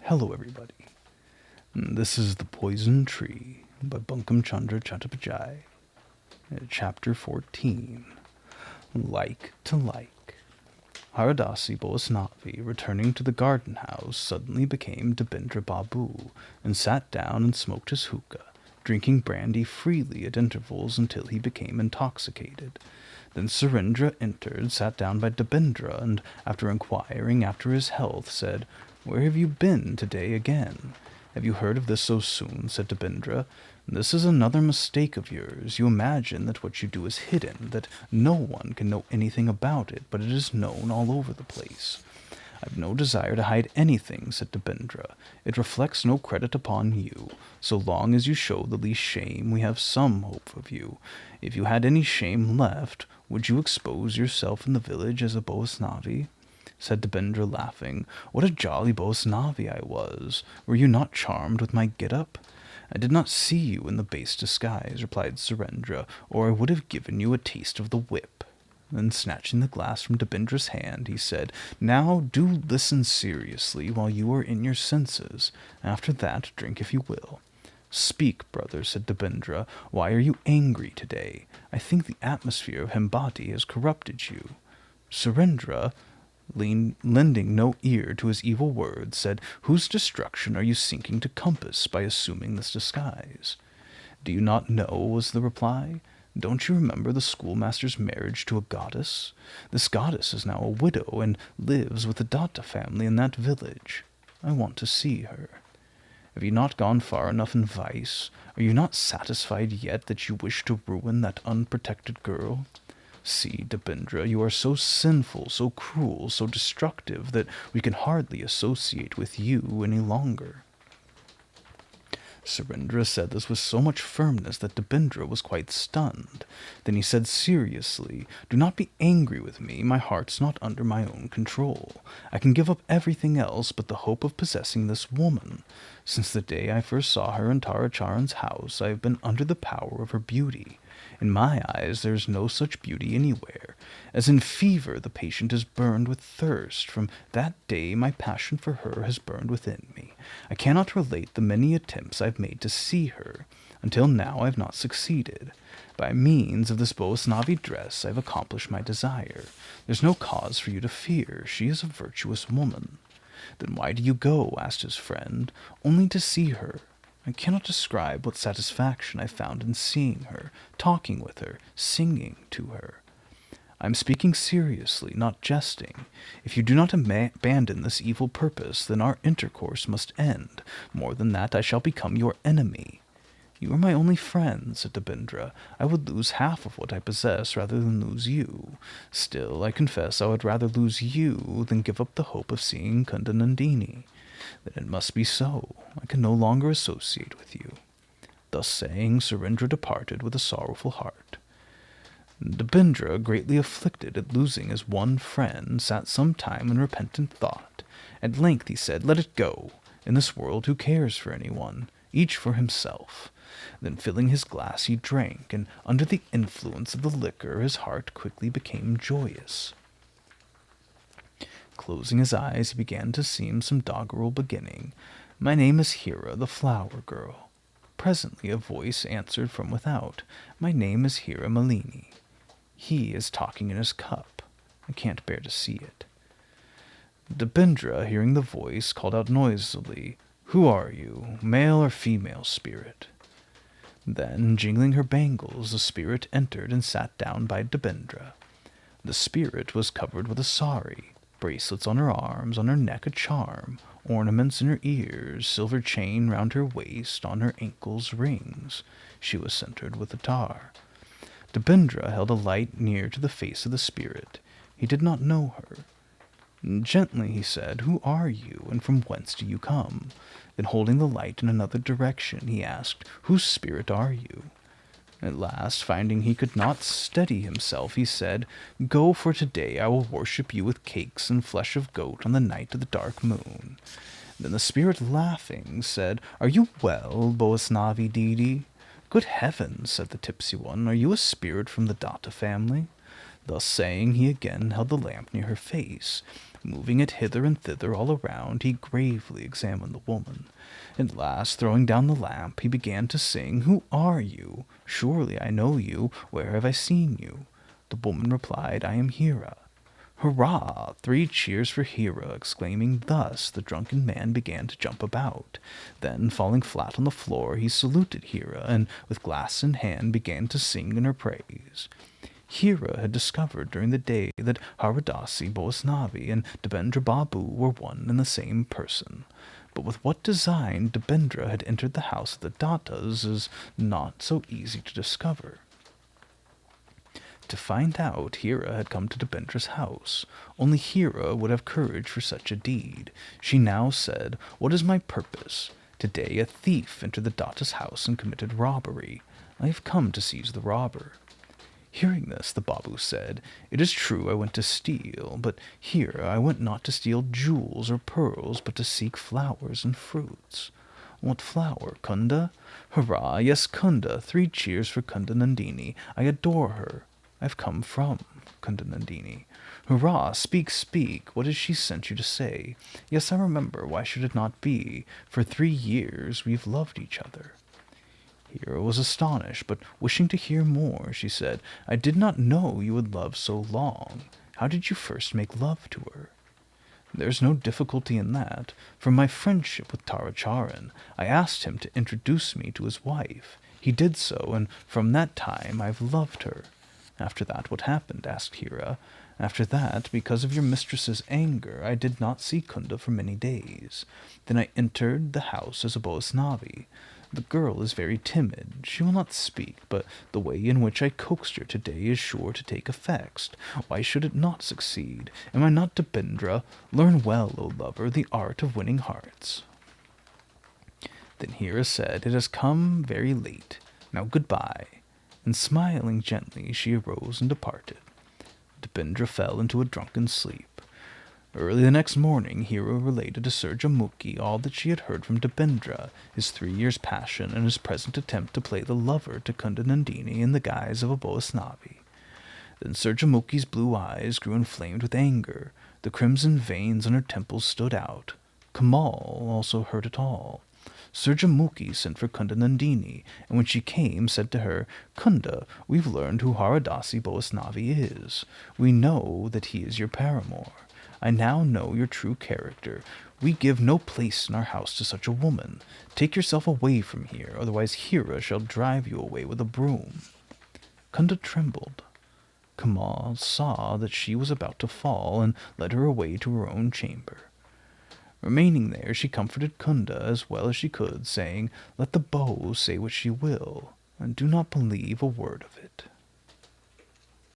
Hello, everybody. This is The Poison Tree by Bankim Chandra Chattopadhyay, Chapter 14, Like to Like. Haradasi Boasnavi, returning to the garden house, suddenly became Debendra Babu, and sat down and smoked his hookah, drinking brandy freely at intervals until he became intoxicated. Then Surendra entered, sat down by Debendra, and, after inquiring after his health, said, "Where have you been today again?" "Have you heard of this so soon?" said Debendra. "This is another mistake of yours. You imagine that what you do is hidden, that no one can know anything about it, but it is known all over the place." "I've no desire to hide anything," said Debendra. "It reflects no credit upon you. So long as you show the least shame, we have some hope of you. If you had any shame left, would you expose yourself in the village as a Boasnavi?" Said Debendra, laughing. "What a jolly Boasnavi I was! Were you not charmed with my get-up?" "I did not see you in the base disguise," replied Surendra, "or I would have given you a taste of the whip." Then, snatching the glass from Debendra's hand, he said, "Now do listen seriously while you are in your senses. After that, drink if you will." "Speak, brother," said Debendra. "Why are you angry today? I think the atmosphere of Hambati has corrupted you." Surendra, lending no ear to his evil words, said, "Whose destruction are you seeking to compass by assuming this disguise?" "Do you not know?" was the reply. "Don't you remember the schoolmaster's marriage to a goddess? This goddess is now a widow, and lives with the Datta family in that village. I want to see her. Have you not gone far enough in vice? Are you not satisfied yet that you wish to ruin that unprotected girl? See, Debendra, you are so sinful, so cruel, so destructive, that we can hardly associate with you any longer." Surendra said this with so much firmness that Debendra was quite stunned. Then he said seriously, "Do not be angry with me. My heart's not under my own control. I can give up everything else but the hope of possessing this woman. Since the day I first saw her in Taracharan's house, I have been under the power of her beauty. In my eyes there is no such beauty anywhere. As in fever the patient is burned with thirst, from that day my passion for her has burned within me. I cannot relate the many attempts I have made to see her. Until now I have not succeeded. By means of this Boasnavi dress I have accomplished my desire. There's no cause for you to fear. She is a virtuous woman." "Then why do you go?" asked his friend. "Only to see her. I cannot describe what satisfaction I found in seeing her, talking with her, singing to her. I am speaking seriously, not jesting. If you do not abandon this evil purpose, then our intercourse must end. More than that, I shall become your enemy." "You are my only friend," said Debendra. "I would lose half of what I possess rather than lose you. Still, I confess I would rather lose you than give up the hope of seeing Kundanandini. Then it must be so. I can no longer associate with you." Thus saying, Surendra departed with a sorrowful heart. Debendra, greatly afflicted at losing his one friend, sat some time in repentant thought. At length he said, "Let it go. In this world who cares for anyone? Each for himself." Then filling his glass he drank, and under the influence of the liquor his heart quickly became joyous. Closing his eyes, he began to sing some doggerel beginning, "My name is Hira, the flower girl." Presently a voice answered from without, "My name is Hira Malini." He is talking in his cup. I can't bear to see it. Debendra, hearing the voice, called out noisily, "Who are you, male or female spirit?" Then, jingling her bangles, the spirit entered and sat down by Debendra. The spirit was covered with a sari, bracelets on her arms, on her neck a charm, ornaments in her ears, silver chain round her waist, on her ankles rings. She was centered with a tar. Debendra held a light near to the face of the spirit. He did not know her. Gently he said, "Who are you, and from whence do you come?" Then holding the light in another direction, he asked, "Whose spirit are you?" At last, finding he could not steady himself, he said, "Go, for today I will worship you with cakes and flesh of goat on the night of the dark moon." Then the spirit, laughing, said, "Are you well, Boasnavi Didi?" "Good heavens," said the tipsy one, "are you a spirit from the Datta family?" Thus saying, he again held the lamp near her face. Moving it hither and thither all around, he gravely examined the woman. At last, throwing down the lamp, he began to sing, "Who are you? Surely I know you. Where have I seen you?" The woman replied, "I am Hera." "Hurrah! 3 cheers for Hera!" Exclaiming thus, the drunken man began to jump about. Then, falling flat on the floor, he saluted Hera, and with glass in hand began to sing in her praise. Hera had discovered during the day that Haradasi Boasnavi and Debendra Babu were one and the same person. But with what design Debendra had entered the house of the Dattas is not so easy to discover. To find out, Hera had come to Debendra's house. Only Hera would have courage for such a deed. She now said, "What is my purpose? Today a thief entered the Datta's house and committed robbery. I have come to seize the robber." Hearing this, the Babu said, "It is true I went to steal, but here I went not to steal jewels or pearls, but to seek flowers and fruits." "What flower, Kunda?" "Hurrah, yes, Kunda. 3 cheers for Kunda Nandini. I adore her." "I've come from Kunda Nandini." "Hurrah, speak, speak. What has she sent you to say?" "Yes, I remember. Why should it not be? For 3 years we've loved each other." Hera was astonished, but wishing to hear more, she said, "I did not know you had loved so long. How did you first make love to her?" "There's no difficulty in that. From my friendship with Taracharan, I asked him to introduce me to his wife. He did so, and from that time I've loved her." "After that, what happened?" asked Hera. "After that, because of your mistress's anger, I did not see Kunda for many days. Then I entered the house as a Boasnavi. The girl is very timid. She will not speak, but the way in which I coaxed her today is sure to take effect. Why should it not succeed? Am I not Debendra? Learn well, O lover, the art of winning hearts." Then Hera said, "It has come very late. Now goodbye." And smiling gently, she arose and departed. Debendra fell into a drunken sleep. Early the next morning, Hera related to Sir Jamukhi all that she had heard from Debendra, his 3 years' passion, and his present attempt to play the lover to Kunda Nandini in the guise of a Boasnavi. Then Sir Jamukhi's blue eyes grew inflamed with anger. The crimson veins on her temples stood out. Kamal also heard it all. Sir Jamukhi sent for Kunda Nandini, and when she came, said to her, "Kunda, we've learned who Haradasi Boasnavi is. We know that he is your paramour. I now know your true character. We give no place in our house to such a woman. Take yourself away from here, otherwise Hera shall drive you away with a broom." Kunda trembled. Kamal saw that she was about to fall, and led her away to her own chamber. Remaining there, she comforted Kunda as well as she could, saying, "Let the bow say what she will, and do not believe a word of it."